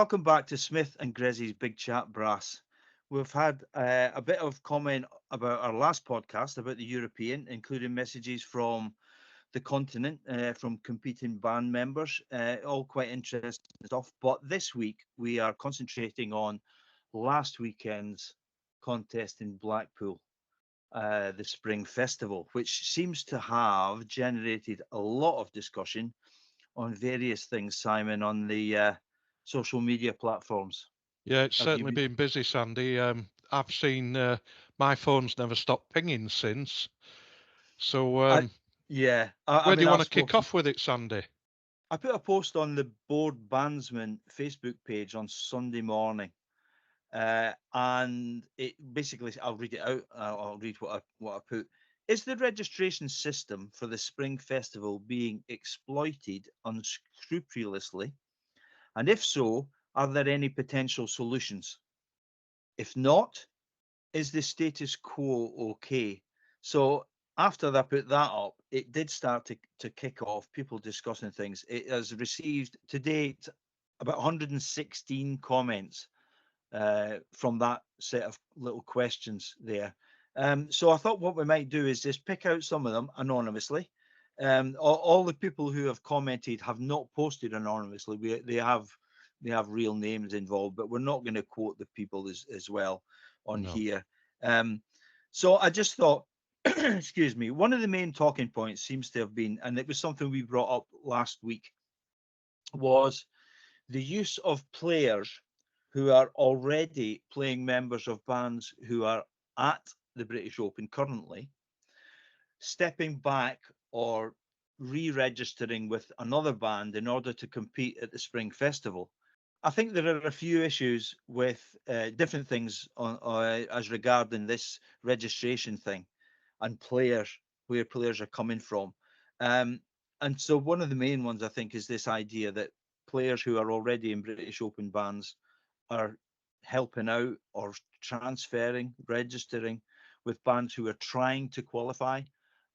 welcome back to Smith and Grizzy's Big Chat Brass. We've had a bit of comment about our last podcast about the European, including messages from the continent, from competing band members, all quite interesting stuff. But this week we are concentrating on last weekend's contest in Blackpool, the Spring Festival, which seems to have generated a lot of discussion on various things, Simon, on the social media platforms. Yeah, it's Have you certainly been? been busy, Sandy. I've seen my phone's never stopped pinging since. So, I yeah. I where do mean, you want I've to kick spoken. off with it, Sandy? I put a post on the Board Bandsman Facebook page on Sunday morning, and it basically, I'll read it out. I'll read what I put. Is the registration system for the Spring Festival being exploited unscrupulously? And if so, are there any potential solutions? If not, is the status quo okay? So after I put that up, it did start to kick off, people discussing things. It has received to date about 116 comments from that set of little questions there. So I thought what we might do is just pick out some of them anonymously. All the people who have commented have not posted anonymously. They have real names involved, but we're not going to quote the people as well on No. here. Um, so I just thought, excuse me, one of the main talking points seems to have been, and it was something we brought up last week, was the use of players who are already playing members of bands who are at the British Open currently, stepping back or re-registering with another band in order to compete at the Spring Festival. I think there are a few issues with different things as regarding this registration thing and players, where players are coming from. Um, and so one of the main ones, I think, is this idea that players who are already in British Open bands are helping out or transferring, registering with bands who are trying to qualify.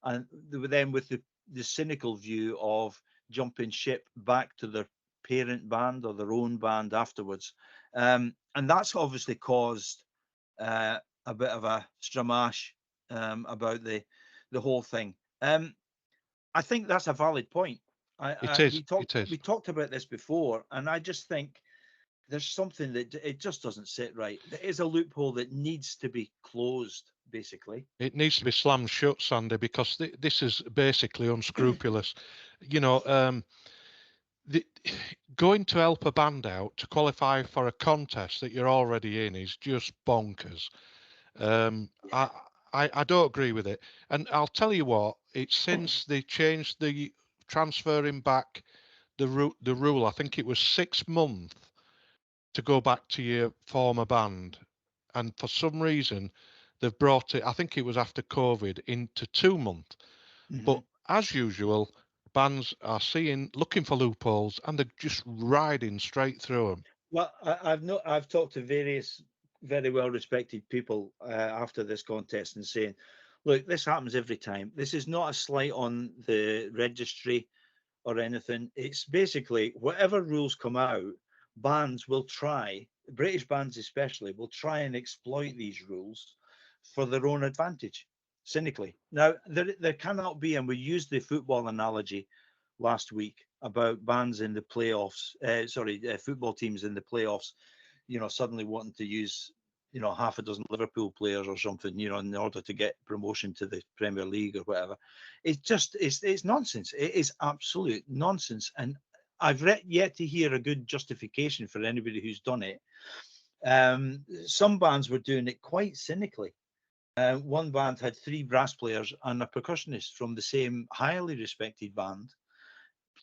And then with the cynical view of jumping ship back to their parent band or their own band afterwards. And that's obviously caused a bit of a stramash about the whole thing. I think that's a valid point. It We is. talked It is. we talked about this before, and I just think there's something that it just doesn't sit right. There is a loophole that needs to be closed, basically. It needs to be slammed shut, Sandy, because this is basically unscrupulous. You know, the, going to help a band out to qualify for a contest that you're already in is just bonkers. Um, I, I don't agree with it. And I'll tell you what, it's since they changed the transferring back the rule, I think it was 6 months to go back to your former band. And for some reason, they've brought it, I think it was after COVID, into 2 months. Mhm. But as usual, bands are looking for loopholes, and they're just riding straight through them. Well, I've talked to various very well respected people after this contest and saying, look, this happens every time. This is not a slight on the registry or anything. It's basically whatever rules come out, bands will try, British bands especially, will try and exploit these rules for their own advantage, cynically. Now, there cannot be, and we used the football analogy last week about bands in the playoffs, football teams in the playoffs, suddenly wanting to use, half a dozen Liverpool players or something, in order to get promotion to the Premier League or whatever. It's nonsense. It is absolute nonsense. And I've yet to hear a good justification for anybody who's done it. Some bands were doing it quite cynically. One band had three brass players and a percussionist from the same highly respected band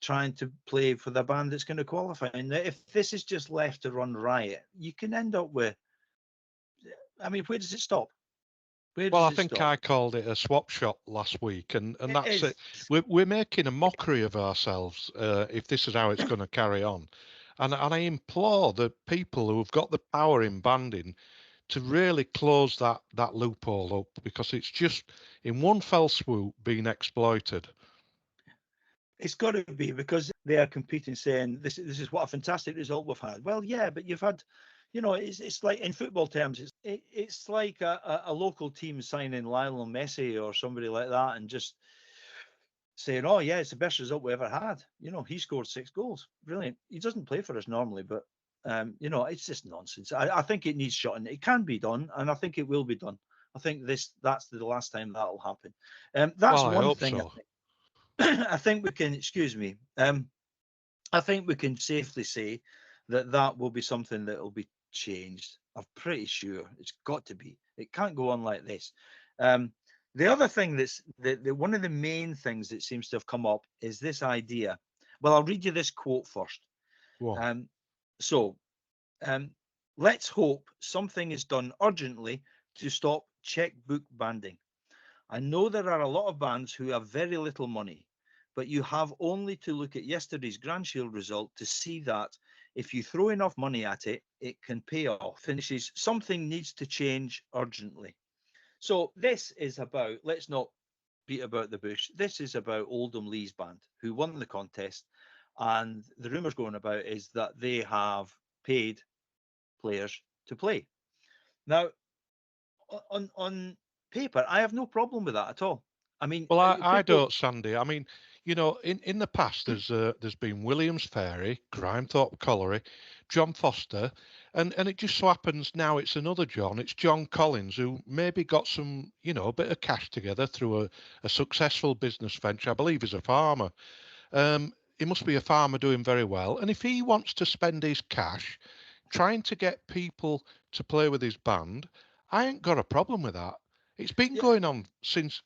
trying to play for the band that's going to qualify. And if this is just left to run riot, you can end up with, I mean, where does it stop? Where Well, does I it think stop? I called it a swap shop last week, and It that's it. is. We're making a mockery of ourselves if this is how it's going to carry on. And I implore the people who've got the power in banding to really close that loophole up, because it's just in one fell swoop being exploited. It's got to be because they are competing, saying this is what a fantastic result we've had. Well, yeah, but you've had, it's like in football terms, it's like a local team signing Lionel Messi or somebody like that, and just saying, "Oh yeah, it's the best result we ever had." He scored 6 goals. Brilliant. He doesn't play for us normally, but it's just nonsense. I think it needs shutting. It can be done, and I think it will be done. I think that's the last time that'll happen. That's Well, I one hope thing. so. I think we can. Excuse me. I think we can safely say that will be something that will be changed. I'm pretty sure it's got to be. It can't go on like this. Um, the other thing that's one of the main things that seems to have come up is this idea. Well, I'll read you this quote first. Go on. Um, so, um, let's hope something is done urgently to stop checkbook banding. I know there are a lot of bands who have very little money, but you have only to look at yesterday's Grand Shield result to see that if you throw enough money at it, it can pay off. Finishes, something needs to change urgently. So this is about, let's not beat about the bush. This is about Oldham Lee's band who won the contest. And the rumours going about is that they have paid players to play. Now, on paper, I have no problem with that at all. I mean, Well, I people. don't, Sandy. I mean, in the past, there's been Williams Ferry, Grimethorpe Colliery, John Foster, and it just so happens now it's another John. It's John Collins who maybe got some, a bit of cash together through a successful business venture. I believe he's a farmer. He must be a farmer doing very well. And if he wants to spend his cash trying to get people to play with his band, I ain't got a problem with that. It's been Yeah, going on since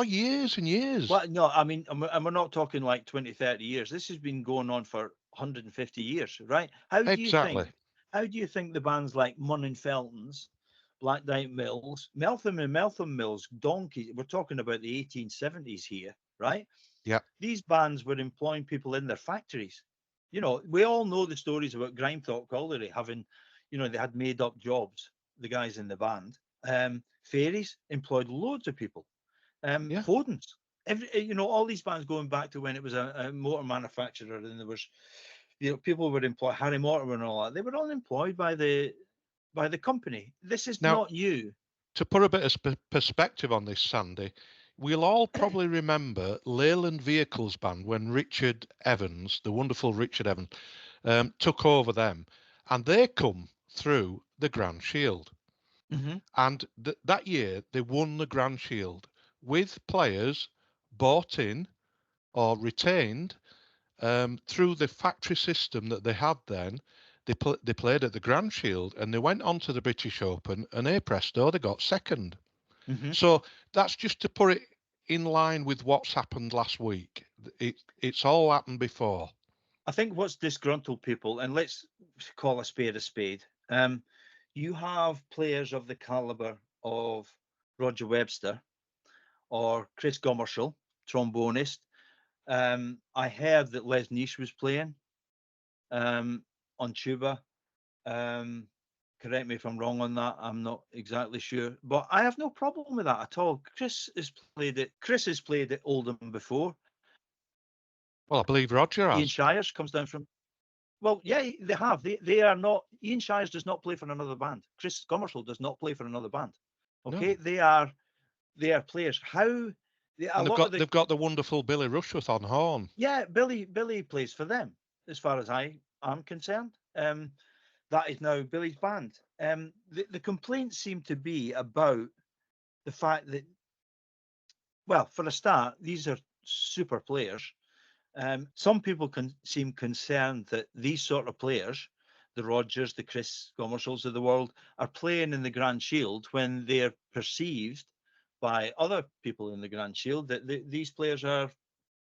years and years. well, no, I mean, and we're not talking like 20, 30 years. This has been going on for 150 years, right? Exactly. How do you think the bands like Munn and Feltons, Black Knight Mills, Meltham and Meltham Mills, Donkey, we're talking about the 1870s here, right? Yeah. These bands were employing people in their factories. We all know the stories about Grimethorpe Colliery having, they had made up jobs, the guys in the band. Fairies employed loads of people. Yeah. Fodens. All these bands going back to when it was a motor manufacturer, and there was, people were employed. Harry Mortimer and all that. They were all employed by the company. This is Now, not you. to put a bit of perspective on this, Sandy, we'll all probably remember Leyland Vehicles Band when Richard Evans, the wonderful Richard Evans, took over them, and they come through the Grand Shield. Mm-hmm. And that year they won the Grand Shield with players bought in or retained through the factory system that they had then. They played at the Grand Shield and they went on to the British Open, and presto, they got second. Mm-hmm. So that's just to put it in line with what's happened last week. It's all happened before. I think what's disgruntled people, and let's call a spade a spade. You have players of the caliber of Roger Webster or Chris Gomersall, trombonist. I heard that Les Niche was playing on tuba. Correct me if I'm wrong on that. I'm not exactly sure, but I have no problem with that at all. Chris has played at Oldham before. Well, I believe Roger Ian has. Shires comes down from. Well, yeah, they have. They are not. Ian Shires does not play for another band. Chris Gomersall does not play for another band. Okay, No. they are players. How a And lot of the. they've got the wonderful Billy Rushworth on horn. Yeah, Billy plays for them, as far as I am concerned. That is now Billy's band. The complaints seem to be about the fact that, well, for a start, these are super players. Some people can seem concerned that these sort of players, the Rogers, the Chris Gomersalls of the world, are playing in the Grand Shield when they're perceived by other people in the Grand Shield that these players are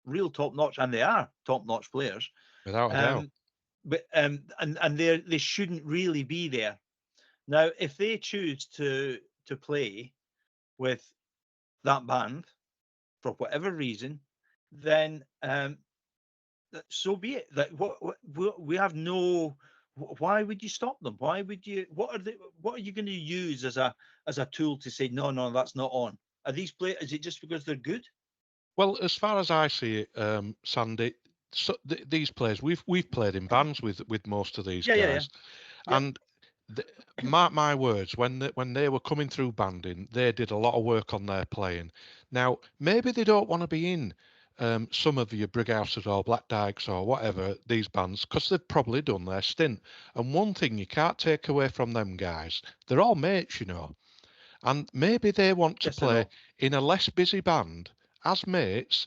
real top notch, and they are top notch players. Without a doubt. Um, but and they shouldn't really be there. Now, if they choose to play with that band for whatever reason, then so be it. That we have no. Why would you stop them? Why would you? What are you going to use as a tool to say no, that's not on? Are these play? Is it just because they're good? Well, as far as I see it, Sandy, so these players we've played in bands with most of these Yeah. guys, Yeah. and mark my words, when they were coming through banding, they did a lot of work on their playing. Now, maybe they don't want to be in some of your Brighouses or Black Dykes or whatever these bands because they've probably done their stint. And one thing you can't take away from them guys, they're all mates, you know, and maybe they want to Yes or play no? in a less busy band as mates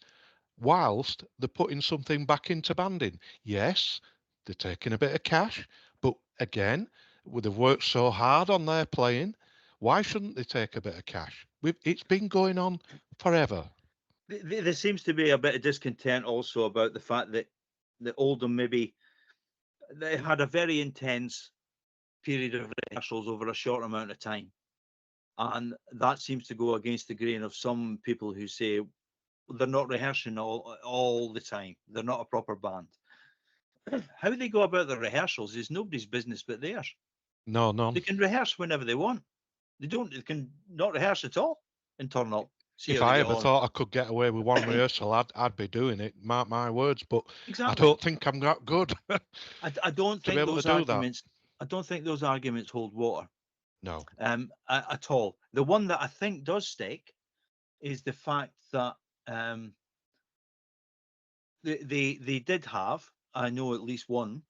whilst they're putting something back into banding. Yes, they're taking a bit of cash, but again, they've worked so hard on their playing. Why shouldn't they take a bit of cash? It's been going on forever. There seems to be a bit of discontent also about the fact that the Oldham maybe they had a very intense period of rehearsals over a short amount of time. And that seems to go against the grain of some people who say they're not rehearsing all the time. They're not a proper band. How they go about the rehearsals is nobody's business but theirs. No, none. They can rehearse whenever they want. They can not rehearse at all and turn up, see If how they I get ever on. thought I could get away with one rehearsal, I'd be doing it. Mark my words. But I Exactly. don't think I'm that good I don't to be think able to those do that. arguments. I don't think those arguments hold water No. at all. The one that I think does stick is the fact that they did have. I know at least one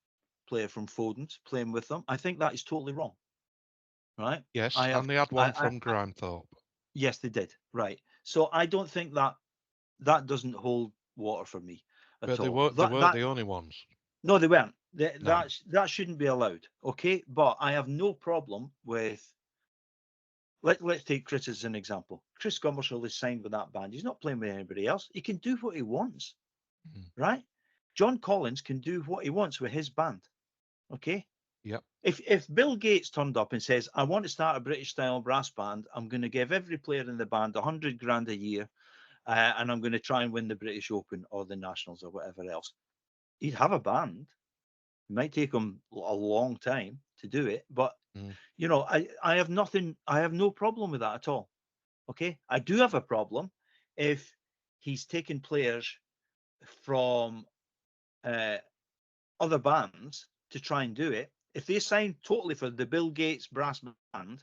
player from Foden's playing with them. I think that is totally wrong. Right? Yes, I have. and they had one I from Grimethorpe. yes, they did. Right. So I don't think that that doesn't hold water for me at But all. they That weren't that the only ones. no, they weren't. No. That shouldn't be allowed. Okay, but I have no problem with. Let's take Chris as an example. Chris Gomersall is signed with that band. He's not playing with anybody else. He can do what he wants, Mm. right? John Collins can do what he wants with his band. Okay. Yep. If Bill Gates turned up and says, "I want to start a British style brass band. I'm going to give every player in the band 100 grand a year, and I'm going to try and win the British Open or the Nationals or whatever else," he'd have a band. It might take him a long time to do it, but Mm. I have nothing. I have no problem with that at all. Okay, I do have a problem if he's taking players from uh, other bands to try and do it. If they sign totally for the Bill Gates brass band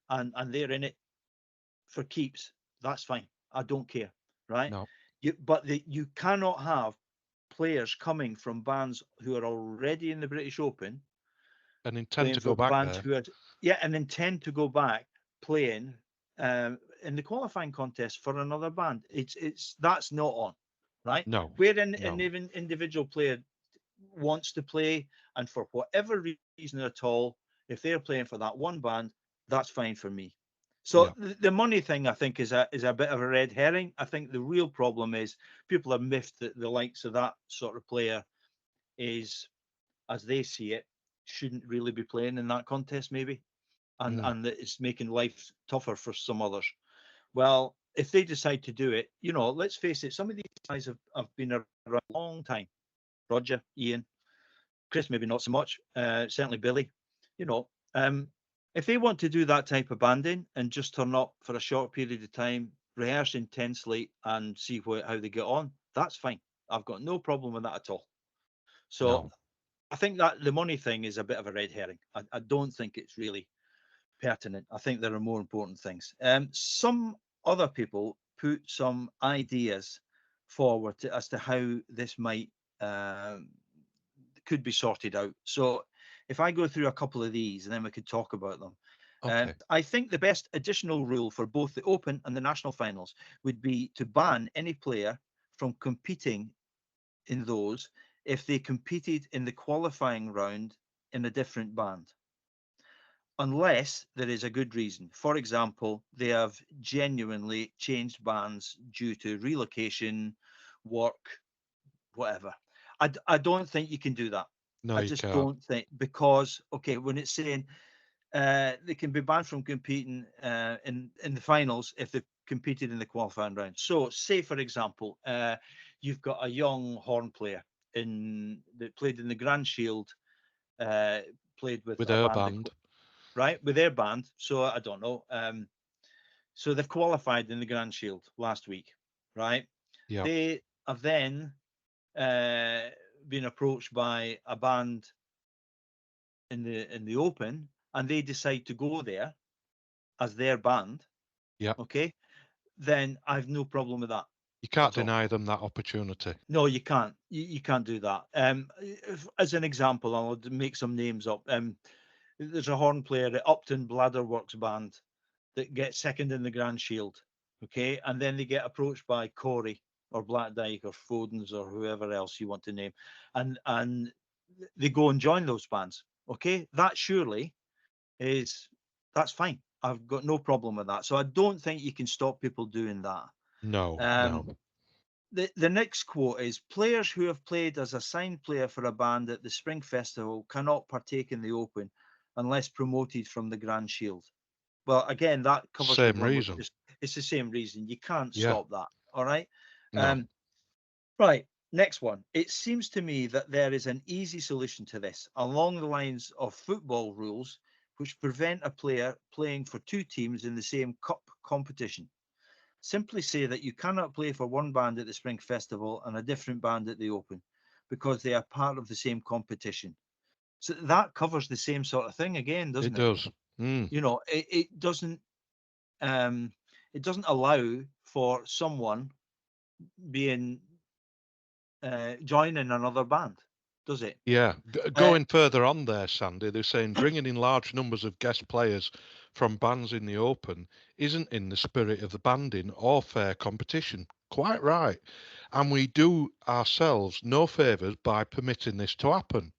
and they're in it for keeps, that's fine. I don't care, right? No. You cannot have players coming from bands who are already in the British Open And intend playing to for go back bands there. who are and intend to go back playing in the qualifying contest for another band. It's that's not on, right? No. Where an No. even individual player wants to play, and for whatever reason at all, if they're playing for that one band, that's fine for me. So Yeah. the money thing, I think, is a bit of a red herring. I think the real problem is people are miffed that the likes of that sort of player is, as they see it, shouldn't really be playing in that contest, maybe, Mm. and that it's making life tougher for some others. Well, if they decide to do it, let's face it, some of these guys have been around a long time. Roger, Ian, Chris, maybe not so much. Certainly Billy. You know, um, if they want to do that type of banding and just turn up for a short period of time, rehearse intensely, and see how they get on, that's fine. I've got no problem with that at all. So No. I think that the money thing is a bit of a red herring. I don't think it's really pertinent. I think there are more important things. Some other people put some ideas forward as to how this might could be sorted out. So if I go through a couple of these and then we could talk about them. Okay. I think the best additional rule for both the Open and the national finals would be to ban any player from competing in those if they competed in the qualifying round in a different band, unless there is a good reason. For example, they have genuinely changed bands due to relocation, work, whatever. I don't think you can do that. No, I you just can't. don't think, because okay, when it's saying they can be banned from competing in the finals if they've competed in the qualifying round. So, say for example, you've got a young horn player that played in the Grand Shield, uh, played with With a her band, band. right, with their band. So I don't know. So they've qualified in the Grand Shield last week. right? Yeah. They have then been approached by a band in the open, and they decide to go there as their band. Yeah. Okay, then I've no problem with that You can't at all. deny them that opportunity. No, you can't. You can't do that. As an example, I'll make some names up. There's a horn player at Upton Bladderworks Band that gets second in the Grand Shield. Okay, and then they get approached by Corey or Black Dyke or Foden's or whoever else you want to name, and they go and join those bands. Okay, that surely is that's fine. I've got no problem with that. So I don't think you can stop people doing that. No, Um, no. the next quote is players who have played as a signed player for a band at the Spring Festival cannot partake in the Open unless promoted from the Grand Shield. Well, again, that covers the Same one reason. it's the same reason. You can't Yeah. stop that. All right. No. Right. Next one. It seems to me that there is an easy solution to this along the lines of football rules, which prevent a player playing for two teams in the same cup competition. Simply say that you cannot play for one band at the Spring Festival and a different band at the Open because they are part of the same competition. So that covers the same sort of thing again, It doesn't it? does. Mm. You know, um, it doesn't allow for someone being joining another band, does it? Yeah. Uh, Going further on there, Sandy, they're saying bringing in large numbers of guest players from bands in the Open isn't in the spirit of the banding or fair competition. Quite right. And we do ourselves no favours by permitting this to happen.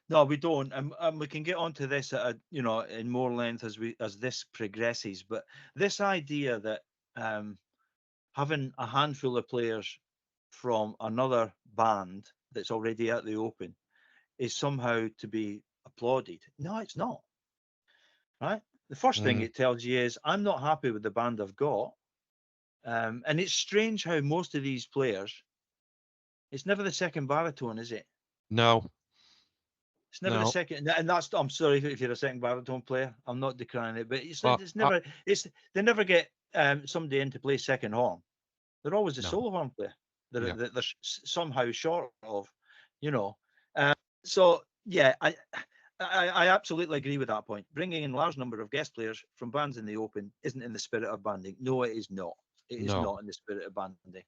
no, we don't, and we can get onto this at in more length as this progresses. But this idea that having a handful of players from another band that's already at the Open is somehow to be applauded. No, it's not. Right. The first thing Mm. it tells you is I'm not happy with the band I've got. And it's strange how most of these players, it's never the second baritone, is it? No, It's never the no. second, and that's. I'm sorry if you're a second baritone player. I'm not decrying it, but But it's never. It's they never get somebody in to play second horn. They're always a no. solo horn player. Yeah. They're somehow short of, you know. Uh, so yeah, I absolutely agree with that point. Bringing in large number of guest players from bands in the Open isn't in the spirit of banding. No, it is not. It is No. not in the spirit of banding.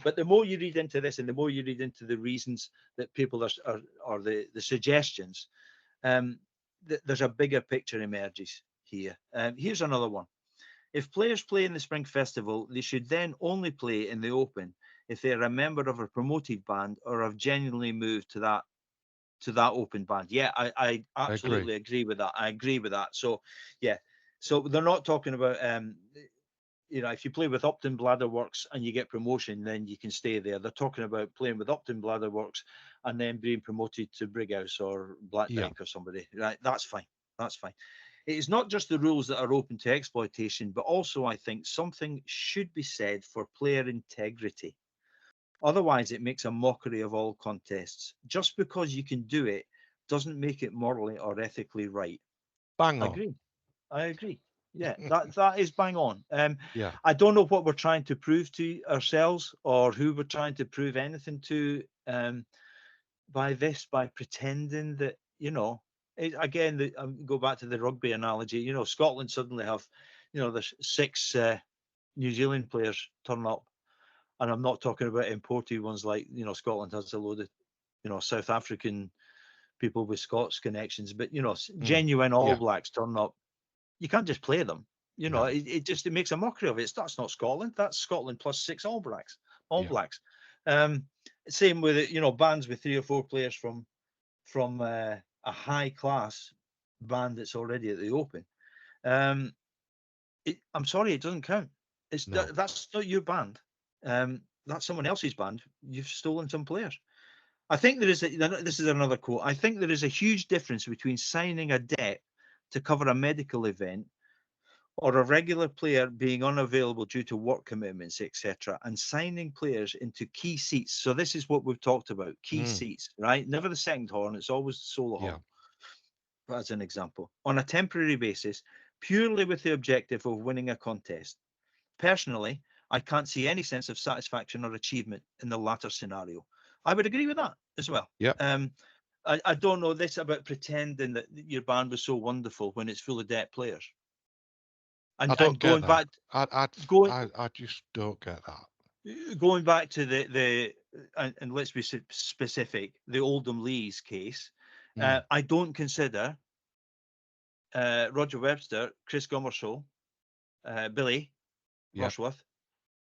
But the more you read into this, and the more you read into the reasons that people are or the suggestions, um, there's a bigger picture emerges here. Here's another one. If players play in the Spring Festival, they should then only play in the Open if they are a member of a promoted band or have genuinely moved to that open band. Yeah, I I agree. absolutely agree with that. I agree with that. So yeah, so they're not talking about if you play with Upton Bladderworks and you get promotion, then you can stay there. They're talking about playing with Upton Bladderworks and then being promoted to Brighouse or Black Yeah. Dyke or somebody. Right, that's fine. That's fine. It is not just the rules that are open to exploitation, but also I think something should be said for player integrity. Otherwise, it makes a mockery of all contests. Just because you can do it doesn't make it morally or ethically right. Bang I on. agree. I agree. Yeah, that is bang on. Yeah. I don't know what we're trying to prove to ourselves or who we're trying to prove anything to by pretending that again. Go back to the rugby analogy. Scotland suddenly have there's six New Zealand players turn up, and I'm not talking about imported ones like Scotland has a load of South African people with Scots connections, but Mm. genuine All Yeah. Blacks turn up. You can't just play them. No. It makes a mockery of it. That's not Scotland. That's Scotland plus six All Blacks. All Yeah. Blacks. Um, Same with it. Bands with three or four players from a high class band that's already at the Open. Um, I'm sorry, it doesn't count. No. That's not your band. That's someone else's band. You've stolen some players. I think this is another quote. I think there is a huge difference between signing a debt to cover a medical event or a regular player being unavailable due to work commitments, etc., and signing players into key seats. So this is what we've talked about: key Mm. seats, right? Never the second horn; it's always the solo Yeah. horn. As an example, on a temporary basis, purely with the objective of winning a contest. Personally, I can't see any sense of satisfaction or achievement in the latter scenario. I would agree with that as well. Yep. I don't know this about pretending that your band was so wonderful when it's full of dead players. I don't get that. Going I just don't get that. Going back to and let's be specific, the Oldham Lees case. I don't consider Roger Webster, Chris Gomersall, Billy Rushworth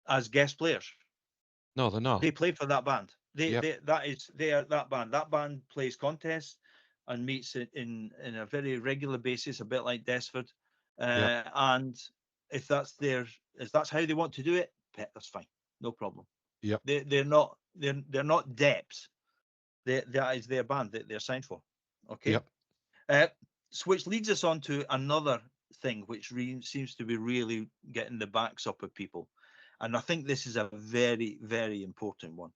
as guest players. No, they're not. They played for that band. They are that band. That band plays contests and meets in a very regular basis, a bit like Desford. And if that's how they want to do it, that's fine, no problem. Yeah, they're not depths. That is their band that they're signed for. Okay. So which leads us on to another thing, which seems to be really getting the backs up of people. And I think this is a very, very important one.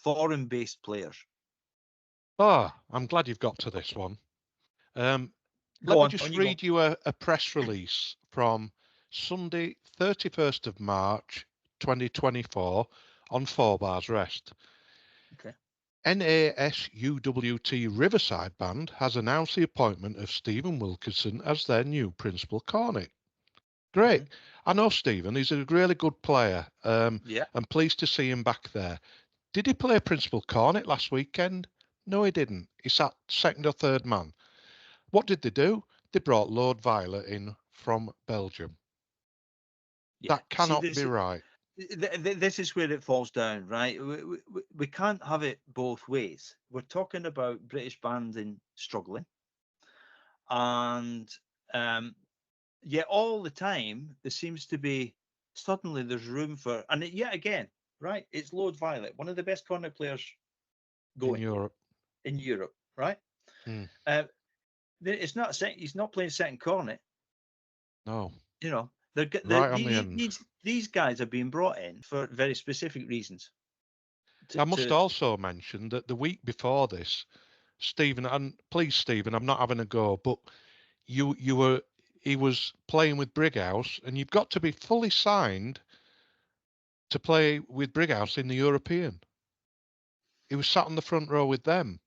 Foreign-based players. Oh, I'm glad you've got to this one. Let me just read you a press release from Sunday, 31st of March, 2024 on 4 Bars Rest. Okay. NASUWT Riverside Band has announced the appointment of Stephen Wilkinson as their new principal cornet. Great. I know Stephen. He's a really good player. I'm pleased to see him back there. Did he play principal cornet last weekend? No, he didn't. He sat second or third man. What did they do? They brought Lord Violet in from Belgium. That cannot be right. This is where it falls down, right? We can't have it both ways. We're talking about British banding struggling, and yet all the time there seems to be suddenly there's room for, and yet again, right? It's Lord Violet, one of the best cornet players going in Europe, right? It's not he's not playing second cornet. No, you know, these guys have been brought in for very specific reasons. I must also mention that the week before this, Stephen, and please, Stephen, I'm not having a go, but he was playing with Brighouse, and you've got to be fully signed to play with Brighouse in the European. He was sat on the front row with them.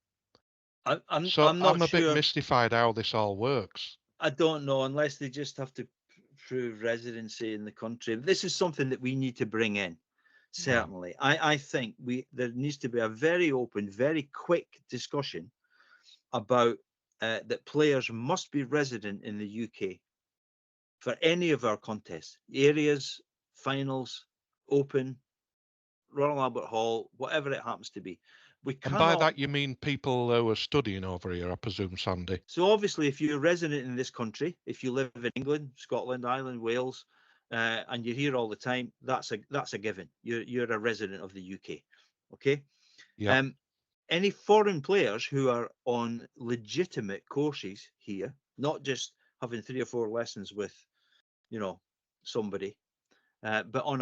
I'm not a bit mystified how this all works. I don't know, unless they just have to prove residency in the country. This is something that we need to bring in. Certainly, I think there needs to be a very open, very quick discussion about that players must be resident in the UK for any of our contests, areas, finals, open, Royal Albert Hall, whatever it happens to be. And by that you mean people who are studying over here, I presume, Sandy. So obviously, if you're resident in this country, if you live in England, Scotland, Ireland, Wales, and you're here all the time, that's a given. You're a resident of the UK. Okay. Yeah. Any foreign players who are on legitimate courses here, not just having 3 or 4 lessons with, somebody, but on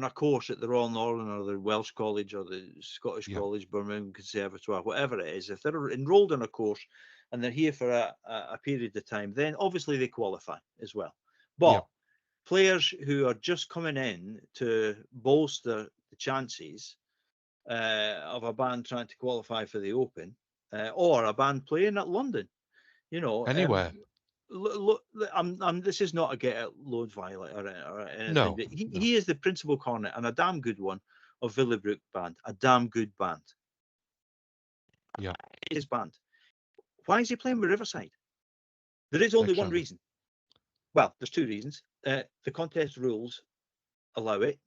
a course at the Royal Northern or the Welsh College or the Scottish College, Birmingham Conservatoire, whatever it is, if they're enrolled in a course and they're here for a period of time, then obviously they qualify as well. But players who are just coming in to bolster the chances of a band trying to qualify for the Open, or a band playing at London, anywhere. Look, this is not a get at Lord Violet or anything. No, but he is the principal cornet, and a damn good one, of Villebrook Band, a damn good band. Yeah, his band. Why is he playing with Riverside? There is only one reason. Well, there's 2 reasons. The contest rules allow it,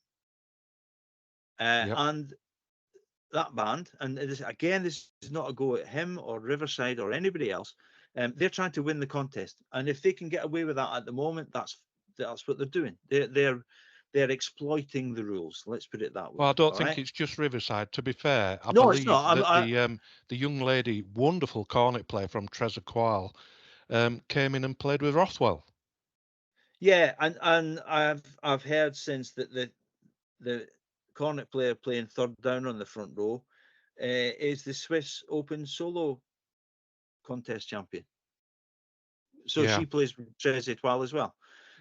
and that band, and this is not a go at him or Riverside or anybody else. They're trying to win the contest, and if they can get away with that at the moment, that's what they're doing. They're exploiting the rules. Let's put it that way. Well, I don't think it's just Riverside. To be fair, I believe it's not. That the young lady, wonderful cornet player from Trezequal, came in and played with Rothwell. Yeah, and I've heard since that the cornet player playing third down on the front row is the Swiss Open solo contest champion. So Yeah. she plays with Tres Etoile as well.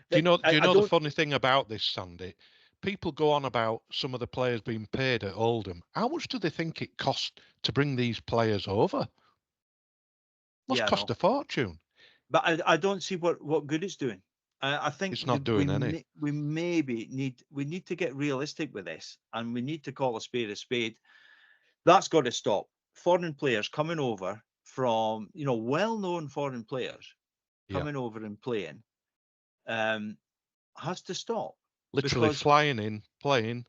Do you know I the don't. funny thing about this, Sandy? People go on about some of the players being paid at Oldham. How much do they think it cost to bring these players over? Must Yeah, cost no. a fortune. But I don't see what good it's doing. I think It's not doing any. we maybe need to get realistic with this, and we need to call a spade a spade. That's got to stop. Foreign players coming over from, well-known foreign players Yeah. coming over and playing has to stop, Literally because flying in, playing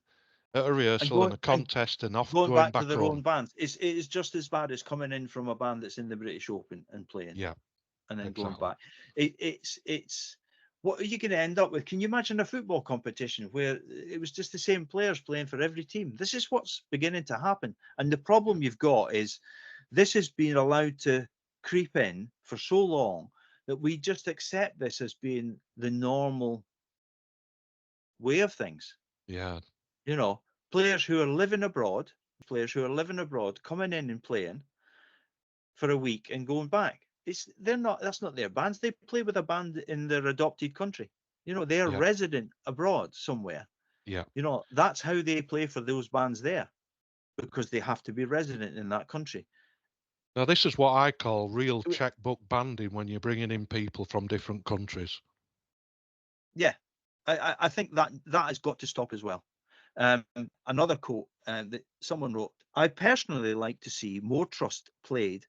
at a and rehearsal and a contest and going going back to back their own home. bands it is just as bad as coming in from a band that's in the British Open and playing. Yeah, And then going exactly. back. It's what are you going to end up with? Can you imagine a football competition where it was just the same players playing for every team? This is what's beginning to happen. And the problem you've got is this has been allowed to creep in for so long that we just accept this as being the normal way of things. Yeah. Players who are living abroad, coming in and playing for a week and going back. That's not their bands. They play with a band in their adopted country. They're Yeah. resident abroad somewhere. Yeah. That's how they play for those bands there, because they have to be resident in that country. Now, this is what I call real checkbook banding when you're bringing in people from different countries. Yeah, I think that has got to stop as well. Another quote that someone wrote: I personally like to see more trust played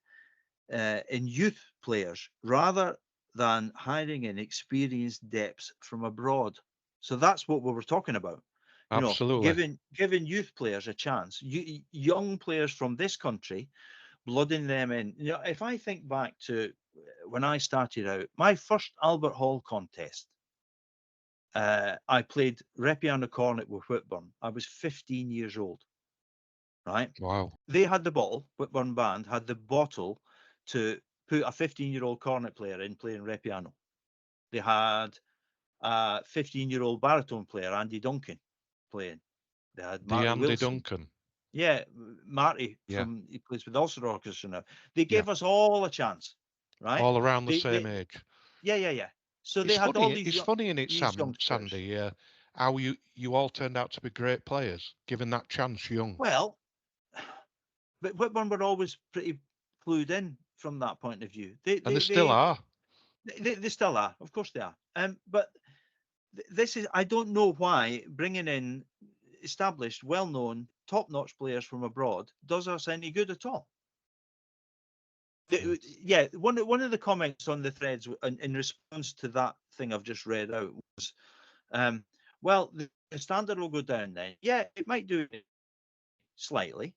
in youth players rather than hiring in experienced depths from abroad. So that's what we were talking about. Absolutely. Giving youth players a chance, young players from this country, blooding them in. If I think back to when I started out, my first Albert Hall contest, I played Repiano Cornet with Whitburn. I was 15 years old, right? Wow. They had the bottle, Whitburn Band had the bottle to put a 15-year-old cornet player in playing Repiano. They had a 15-year-old baritone player, Andy Duncan, playing. They had The Marty Andy Wilson. Duncan. Yeah, Marty Yeah. he plays with Ulster Orchestra now. They Yeah. gave us all a chance, right? All around the They, same age. yeah. So they It's had all funny. these It's funny in it, these youngsters. Sandy. How you all turned out to be great players, given that chance young. Well, but Whitburn were always pretty clued in from that point of view. And they still are. They still are, of course they are. But this is, I don't know why bringing in established, well-known, top-notch players from abroad does us any good at all. Yeah, one of the comments on the threads in response to that thing I've just read out was, well, the standard will go down then. Yeah, it might do it slightly,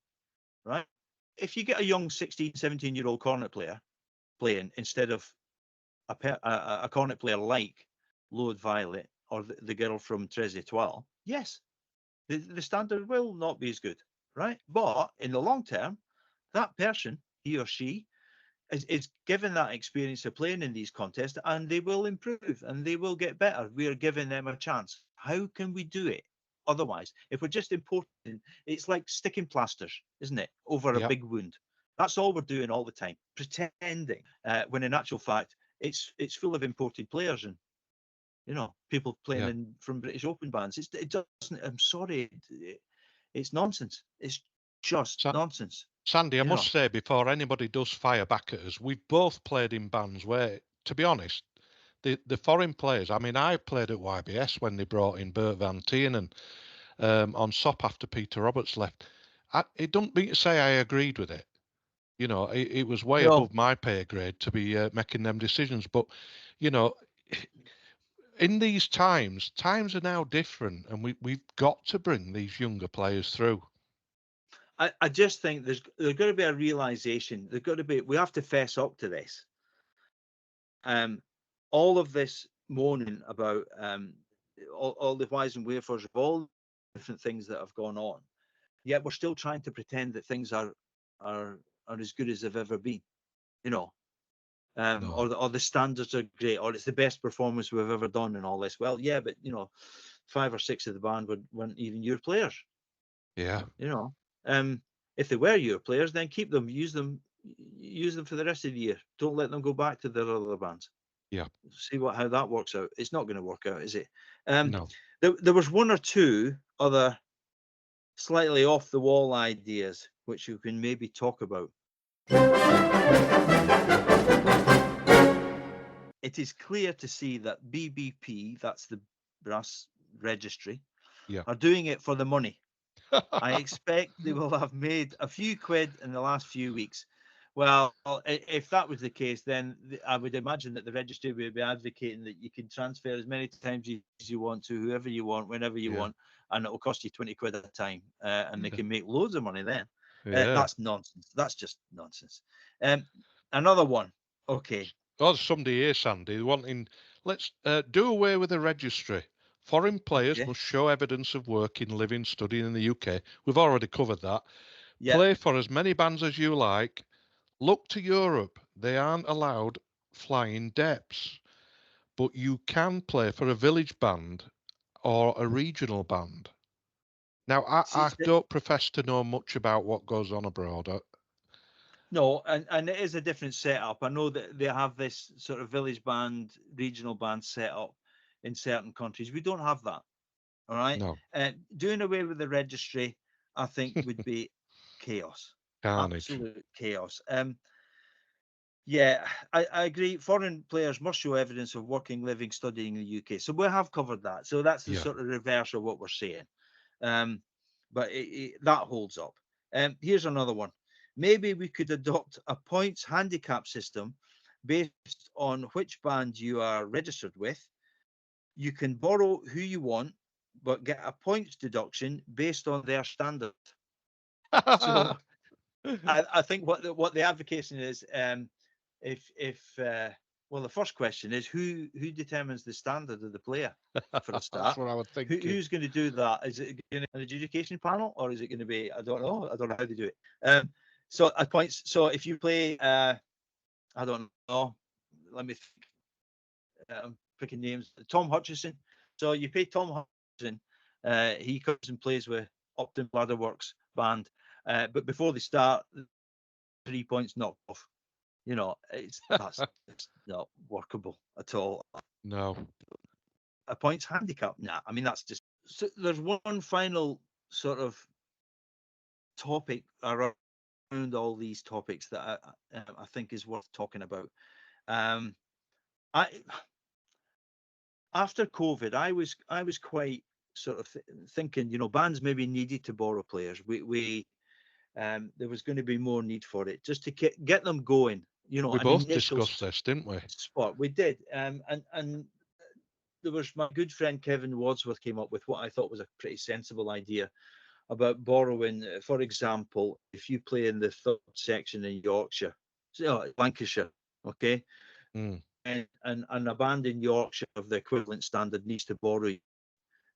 right? If you get a young 16, 17-year-old cornet player playing instead of a cornet player like Lord Violet or the girl from Tres Etoile, yes, the standard will not be as good, right? But in the long term, that person, he or she, is given that experience of playing in these contests, and they will improve and they will get better. We are giving them a chance. How can we do it otherwise? If we're just importing, it's like sticking plasters, isn't it, over a Yeah. big wound? That's all we're doing all the time, pretending. When in actual fact, it's full of imported players and people playing Yeah. in from British Open bands. It doesn't. I'm sorry, it's nonsense. It's just nonsense. Sandy, I must say, before anybody does fire back at us, we've both played in bands where, to be honest, the foreign players. I mean, I played at YBS when they brought in Bert Van Tienen on SOP after Peter Roberts left. It don't mean to say I agreed with it. It was way above my pay grade to be making them decisions. But, in these times are now different, and we've got to bring these younger players through. I just think there's got to be a realization. We have to fess up to this. All of this moaning about all the whys and wherefores of all different things that have gone on, yet we're still trying to pretend that things are as good as they've ever been, No. or the standards are great, or it's the best performance we've ever done, and all this. Well, yeah, but 5 or 6 of the band weren't even your players. Yeah. If they were your players, then keep them, use them, use them for the rest of the year. Don't let them go back to their other bands. Yeah. See how that works out. It's not going to work out, is it? No. There was one or two other slightly off the wall ideas which you can maybe talk about. It is clear to see that BBP, that's the brass registry, Yeah. are doing it for the money. I expect they will have made a few quid in the last few weeks. Well, if that was the case, then I would imagine that the registry would be advocating that you can transfer as many times as you want to whoever you want, whenever you want, and it will cost you 20 quid at a time, and they can make loads of money then. That's nonsense. That's just nonsense. Another one. Okay. Oh, there's somebody here, Sandy, wanting, let's do away with the registry. Foreign players must show evidence of working, living, studying in the UK. We've already covered that. Yeah. Play for as many bands as you like. Look to Europe. They aren't allowed flying depths, but you can play for a village band or a regional band. Now, I don't profess to know much about what goes on abroad. No, and it is a different setup. I know that they have this sort of village band, regional band set up in certain countries. We don't have that. All right. No. Doing away with the registry, I think, would be chaos. Carnage. Absolute chaos. Yeah, I agree. Foreign players must show evidence of working, living, studying in the UK. So we have covered that. So that's the sort of reverse of what we're saying. But that holds up. Here's another one. Maybe we could adopt a points handicap system based on which band you are registered with. You can borrow who you want, but get a points deduction based on their standard. So I think what the advocation is, well, the first question is who determines the standard of the player for a start? That's what I would think. Who's going to do that? Is it going to be an adjudication panel, or is it going to be? I don't know. I don't know how they do it. So at points. So if you play, I don't know. Let me think. I'm picking names. Tom Hutchison. So you pay Tom Hutchison. He comes and plays with Upton Ladderworks band. But before they start, 3 points knocked off. You know, it's not workable at all. No. A points handicap? Nah, I mean that's just. So there's one final sort of topic around all these topics that I think is worth talking about. I after COVID, I was quite sort of thinking, you know, bands maybe needed to borrow players. There was going to be more need for it just to get them going. You know, we an both initial discussed this, didn't we? Spot. We did, and there was my good friend Kevin Wadsworth came up with what I thought was a pretty sensible idea about borrowing. For example, if you play in the third section in Yorkshire, so Lancashire, okay, and a band in Yorkshire of the equivalent standard needs to borrow you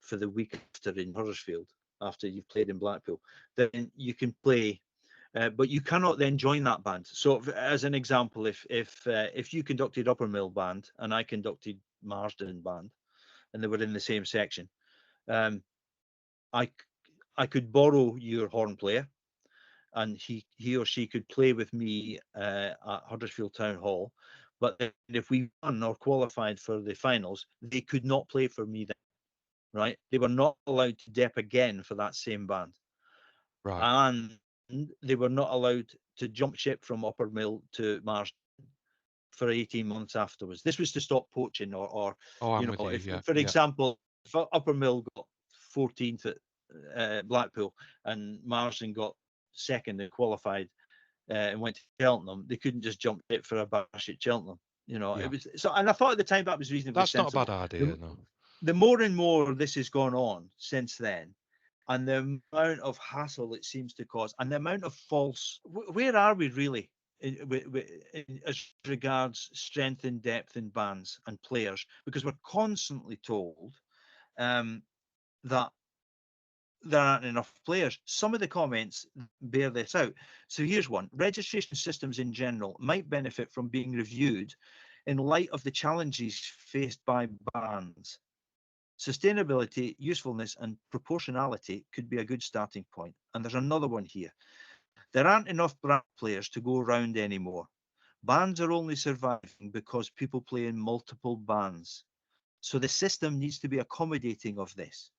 for the week after in Huddersfield after you've played in Blackpool, then you can play. But you cannot then join that band. So, as an example, if you conducted Upper Mill Band and I conducted Marsden Band, and they were in the same section, I could borrow your horn player, and he or she could play with me at Huddersfield Town Hall. But if we won or qualified for the finals, they could not play for me then. Right? They were not allowed to dep again for that same band. Right. And they were not allowed to jump ship from Upper Mill to Marsden for 18 months afterwards. This was to stop poaching, or you know, for example, if Upper Mill got 14th at Blackpool and Marsden got second and qualified and went to Cheltenham, they couldn't just jump it for a bash at Cheltenham. You know, it was so, and I thought at the time that was reasonably sensible. That's not a bad idea, no. The more and more this has gone on since then, and the amount of hassle it seems to cause, and the amount of false. Where are we really as regards strength and depth in bands and players? Because we're constantly told that there aren't enough players. Some of the comments bear this out. So here's one. Registration systems in general might benefit from being reviewed in light of the challenges faced by bands. Sustainability, usefulness, and proportionality could be a good starting point. And there's another one here. There aren't enough brass players to go around anymore. Bands are only surviving because people play in multiple bands. So the system needs to be accommodating of this.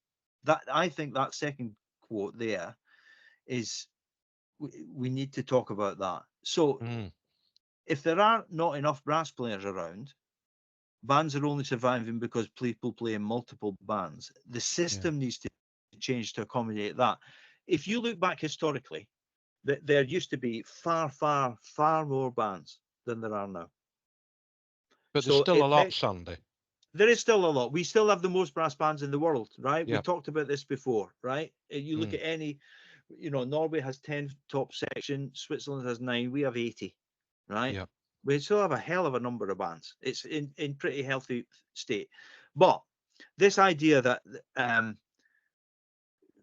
That I think that second quote there is we need to talk about that. So Mm, if there are not enough brass players around, bands are only surviving because people play in multiple bands. The yeah. system needs to change to accommodate that. If you look back historically, there used to be far, far, far more bands than there are now. But there's So still a lot, Sandy. there is still a lot. We still have the most brass bands in the world, right? We Yep. talked about this before, right? You look Mm. at any, Norway has 10 top section, Switzerland has 9, we have 80, right? Yep. We still have a hell of a number of bands. It's in pretty healthy state. But this idea that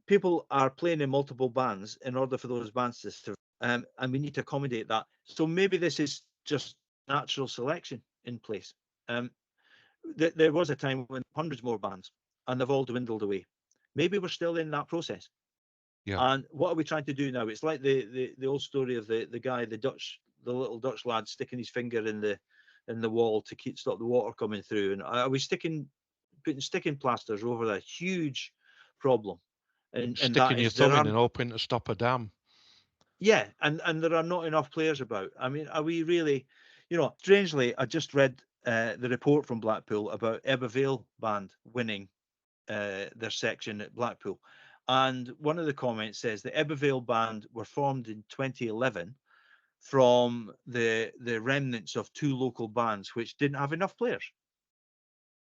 people are playing in multiple bands in order for those bands to survive, and we need to accommodate that. So maybe this is just natural selection in place. There was a time when hundreds more bands, and they've all dwindled away. Maybe we're still in that process. Yeah. And what are we trying to do now? It's like the old story of the guy, the little Dutch lad sticking his finger in the wall to stop the water coming through. And are we putting sticking plasters over that huge problem? And that Sticking your is there thumb in are and hoping to stop a dam. yeah, and there are not enough players about. I mean, are we really, strangely, I just read the report from Blackpool about Ebbw Vale band winning their section at Blackpool. And one of the comments says the Ebbw Vale band were formed in 2011 from the remnants of 2 local bands which didn't have enough players.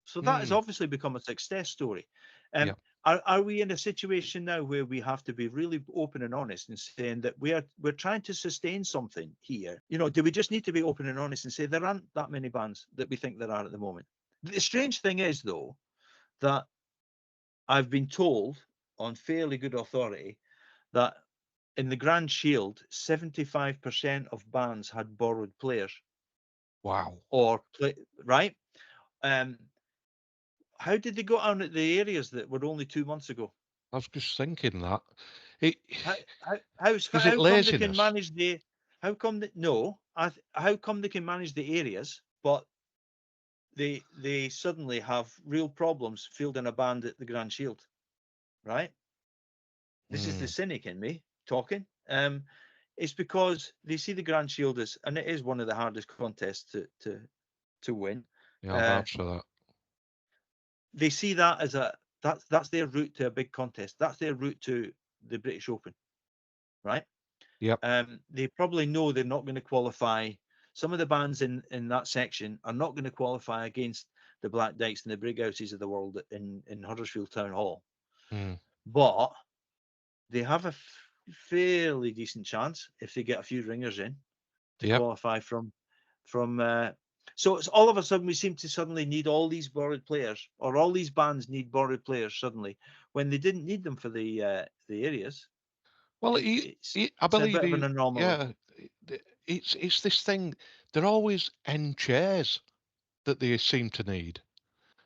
So that has Mm. obviously become a success story. Yep. Are we in a situation now where we have to be really open and honest and saying that we're trying to sustain something here? Do we just need to be open and honest and say there aren't that many bands that we think there are at the moment? The strange thing is, though, that I've been told on fairly good authority that in the Grand Shield, 75% of bands had borrowed players Wow. right? Um, how did they go on at the areas that were only 2 months ago? I was just thinking that. It, How is it how come they can laziness? manage the how come they, no how come they can manage the areas, but they suddenly have real problems fielding a band at the Grand Shield, right? This is the Mm. cynic in me talking. It's because they see the Grand Shield as, and it is one of the hardest contests to win. Yeah, I'll Uh, vouch for that. they see that as that's their route to a big contest. That's their route to the British Open, right? Yep. They probably know they're not going to qualify. Some of the bands in that section are not going to qualify against the Black Dykes and the Brighouses of the world in Huddersfield Town Hall, Mm. but they have a fairly decent chance if they get a few ringers in to Yep. qualify from. So it's all of a sudden we seem to suddenly need all these borrowed players, or all these bands need borrowed players suddenly when they didn't need them for the areas. Well, It's I a believe bit of an he, anomaly. yeah, it's this thing. They're always end chairs that they seem to need.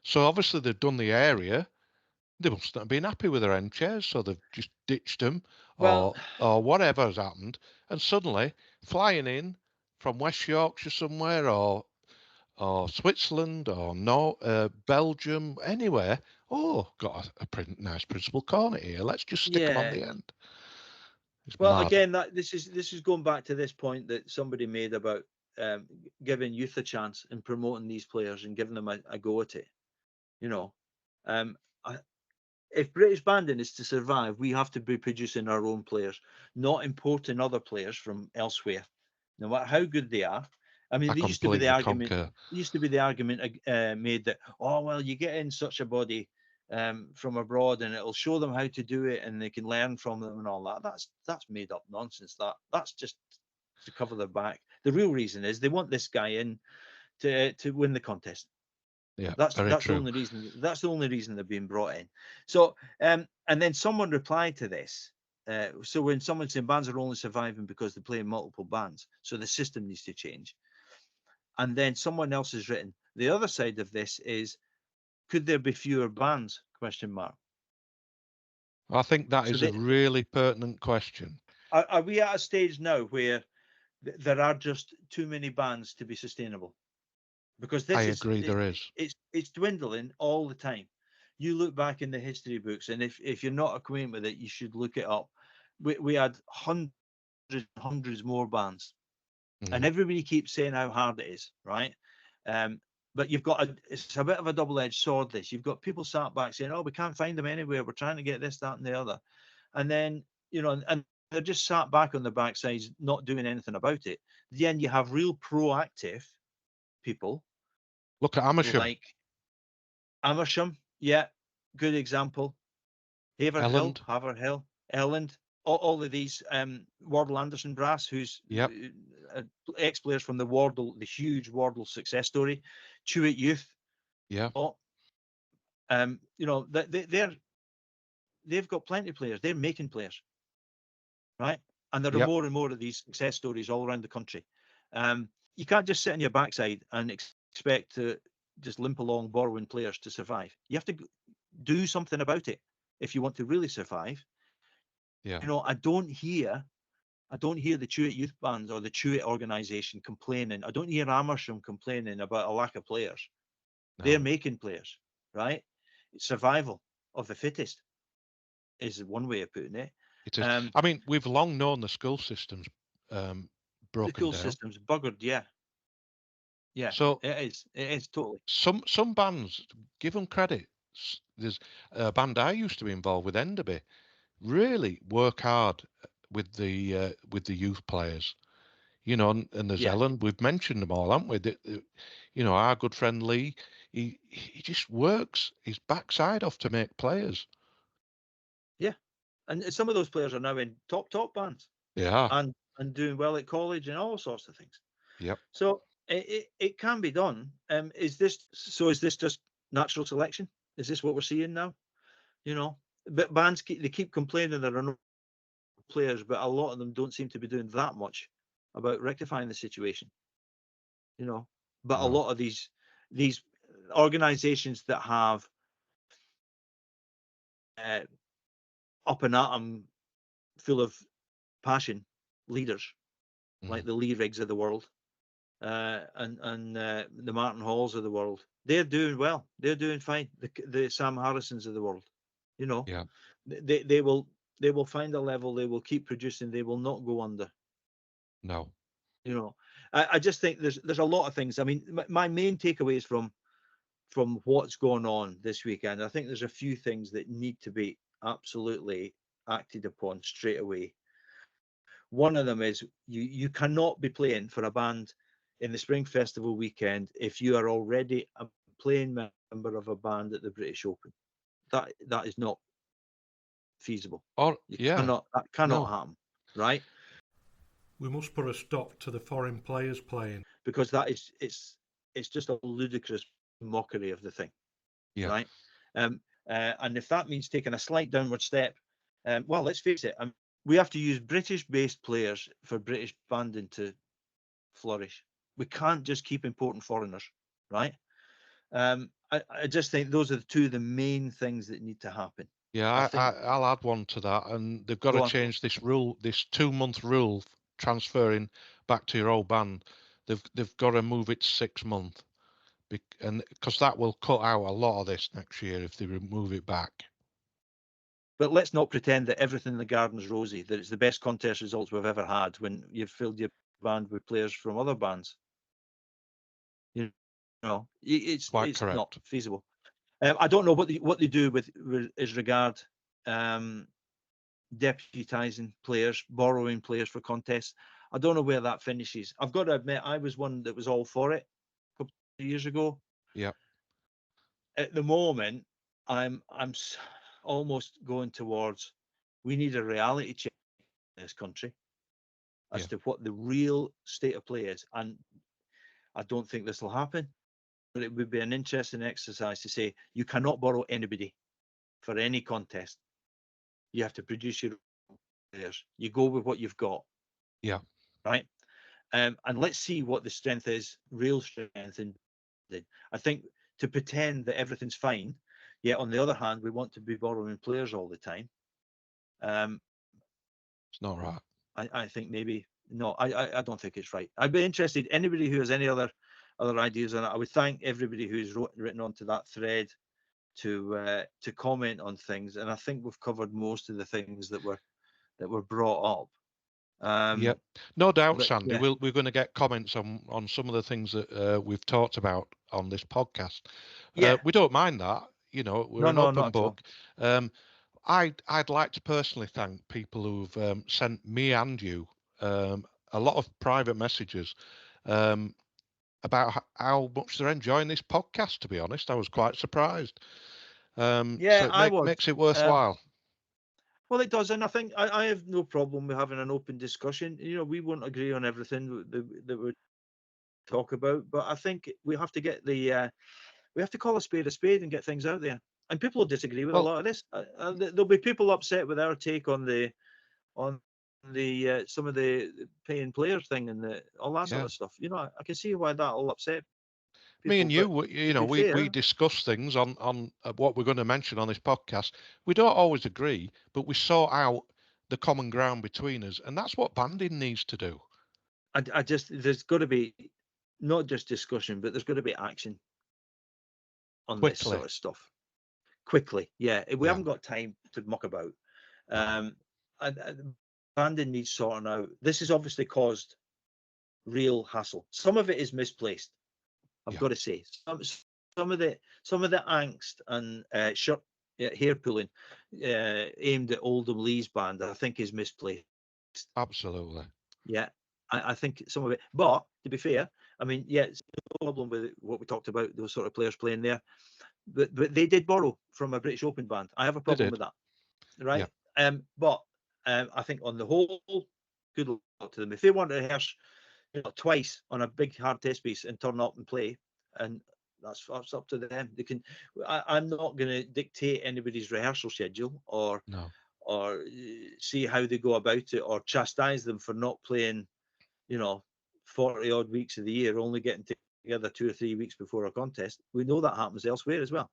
So obviously they've done the area. They must not have been happy with their end chairs, so they've just ditched them, Well, or whatever has happened, and suddenly flying in from West Yorkshire somewhere, or Switzerland, or Belgium, anywhere. Oh, got a nice principal corner here. Let's just stick them on yeah. the end. It's Well, mad. again, this is going back to this point that somebody made about giving youth a chance and promoting these players and giving them a go at it. You know, um, I, if British banding is to survive, we have to be producing our own players, not importing other players from elsewhere, no matter how good they are. I mean, I there used to be the completely argument. concur. Used to be the argument made that, oh well, you get in such a body from abroad, and it'll show them how to do it, and they can learn from them and all that. That's made up nonsense. That's just to cover their back. The real reason is they want this guy in to win the contest. Yeah, That's very that's the true. only reason. That's the only reason they're being brought in. So, and then someone replied to this. So when someone saying bands are only surviving because they play in multiple bands, so the system needs to change. And then someone else has written the other side of this is, could there be fewer bands? Question mark. I think that So is a really pertinent question. Are we at a stage now where there are just too many bands to be sustainable? Because I this is agree, there is. it's dwindling all the time. You look back in the history books, and if you're not acquainted with it, you should look it up. We had hundreds and hundreds more bands, and Mhm. everybody keeps saying how hard it is, right? But you've got it's a bit of a double-edged sword. This you've got people sat back saying, "Oh, we can't find them anywhere. We're trying to get this, that, and the other," and then and they're just sat back on the backsides, not doing anything about it. Then you have real proactive people Look at Amersham, like Amersham, yeah, good example. Elland. Haverhill, Elland, all of these. Wardle Anderson Brass, who's Yep. ex-players from the Wardle, the huge Wardle success story. Chewett Youth, Yeah. they've got plenty of players. They're making players, right? And there are Yep. more and more of these success stories all around the country. You can't just sit on your backside and expect to just limp along borrowing players to survive. You have to do something about it if you want to really survive. Yeah. I don't hear the Chewett Youth Bands or the Chewett organisation complaining. I don't hear Amersham complaining about a lack of players. They're No. making players, right? It's survival of the fittest is one way of putting it. It is. I mean, we've long known the school system's The broken school down. system's buggered, yeah. Yeah, So it is. It is totally. some bands, give them credit. There's a band I used to be involved with, Enderby, really work hard with the youth players. And there's Yeah, Ellen. We've mentioned them all, haven't we? Our good friend Lee, he just works his backside off to make players. yeah. And some of those players are now in top bands Yeah. and doing well at college and all sorts of things. Yep. So it can be done. Is this just natural selection? Is this what we're seeing now? But bands keep complaining there are no players, but a lot of them don't seem to be doing that much about rectifying the situation. But a No. lot of these organisations that have uh, up and at 'em, full of passion leaders like the Lee Riggs of the world, and the Martin Halls of the world. They're doing well. They're doing fine. The Sam Harrisons of the world. Yeah. They will find a level. They will keep producing. They will not go under. No. I just think there's a lot of things. I mean, my main takeaways from what's going on this weekend, I think there's a few things that need to be absolutely acted upon straight away. One of them is you cannot be playing for a band in the Spring Festival weekend if you are already a playing member of a band at the British Open. That is not feasible. That cannot happen, right? We must put a stop to the foreign players playing, because it's just a ludicrous mockery of the thing, right? And if that means taking a slight downward step, well, let's face it, we have to use British-based players for British banding to flourish. We can't just keep importing foreigners, right? I just think those are two of the main things that need to happen. Yeah, I'll add one to that, and they've got to change this rule, this 2-month rule, transferring back to your old band. They've got to move it to 6 months, and because that will cut out a lot of this next year if they move it back. But let's not pretend that everything in the garden's rosy, that it's the best contest results we've ever had when you've filled your band with players from other bands. It's not feasible. I don't know what they do with as regard deputising players, borrowing players for contests. I don't know where that finishes. I've got to admit, I was one that was all for it a couple of years ago. Yeah. At the moment, I'm almost going towards we need a reality check in this country as to what the real state of play is, and I don't think this will happen. But it would be an interesting exercise to say you cannot borrow anybody for any contest. You have to produce your own players. You go with what you've got. Yeah. Right. And let's see what the strength is, real strength. And I think to pretend that everything's fine, yet on the other hand, we want to be borrowing players all the time. It's not right. I think maybe no. I don't think it's right. I'd be interested. Anybody who has any other ideas on it, I would thank everybody who's written onto that thread to comment on things. And I think we've covered most of the things that were brought up. Yeah, no doubt, but, Sandy. yeah. We're going to get comments on some of the things that we've talked about on this podcast. Yeah. We don't mind that. You know, we're an open book. I'd like to personally thank people who've sent me and you a lot of private messages about how much they're enjoying this podcast. To be honest, I was quite surprised. So it makes it worthwhile. Well, it does, and I think I have no problem with having an open discussion. You know, we won't agree on everything that we talk about, but I think we have to get we have to call a spade and get things out there. And people will disagree with a lot of this. There'll be people upset with our take on the some of the paying players thing and all that sort of stuff. You know, I can see why that'll upset people. Me and you, you know, we discuss things on what we're going to mention on this podcast. We don't always agree, but we sort out the common ground between us, and that's what banding needs to do. There's got to be not just discussion, but there's got to be action on this sort of stuff quickly. Yeah, we haven't got time to muck about. And banding needs sorting out. This has obviously caused real hassle. Some of it is misplaced. I've got to say, some of the angst and hair pulling aimed at Oldham Lee's band, I think, is misplaced. Absolutely. Yeah, I think some of it. But to be fair, I mean, it's no problem with what we talked about, those sort of players playing there. But they did borrow from a British Open band. I have a problem with that, right? Yeah. But I think on the whole, good luck to them. If they want to rehearse twice on a big hard test piece and turn up and play, and that's up to them. They can. I'm not going to dictate anybody's rehearsal schedule or see how they go about it or chastise them for not playing, 40 odd weeks of the year, only getting together 2 or 3 weeks before a contest. We know that happens elsewhere as well.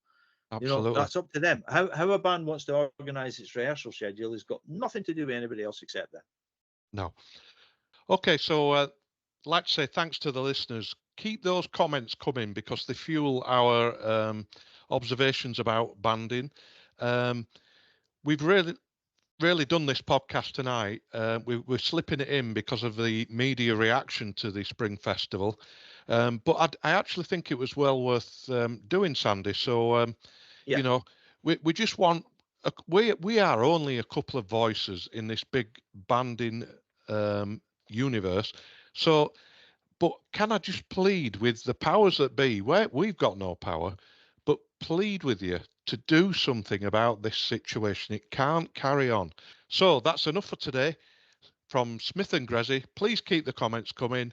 Absolutely. That's up to them. How a band wants to organise its rehearsal schedule has got nothing to do with anybody else except them. No. Okay, so like to say thanks to the listeners. Keep those comments coming because they fuel our observations about banding. We've really done this podcast tonight. We're slipping it in because of the media reaction to the Spring Festival. But I actually think it was well worth doing, Sandy. So, you know, we just want, we are only a couple of voices in this big banding universe. So, but can I just plead with the powers that be, where we've got no power, but plead with you to do something about this situation. It can't carry on. So that's enough for today. From Smith and Grezzy, please keep the comments coming.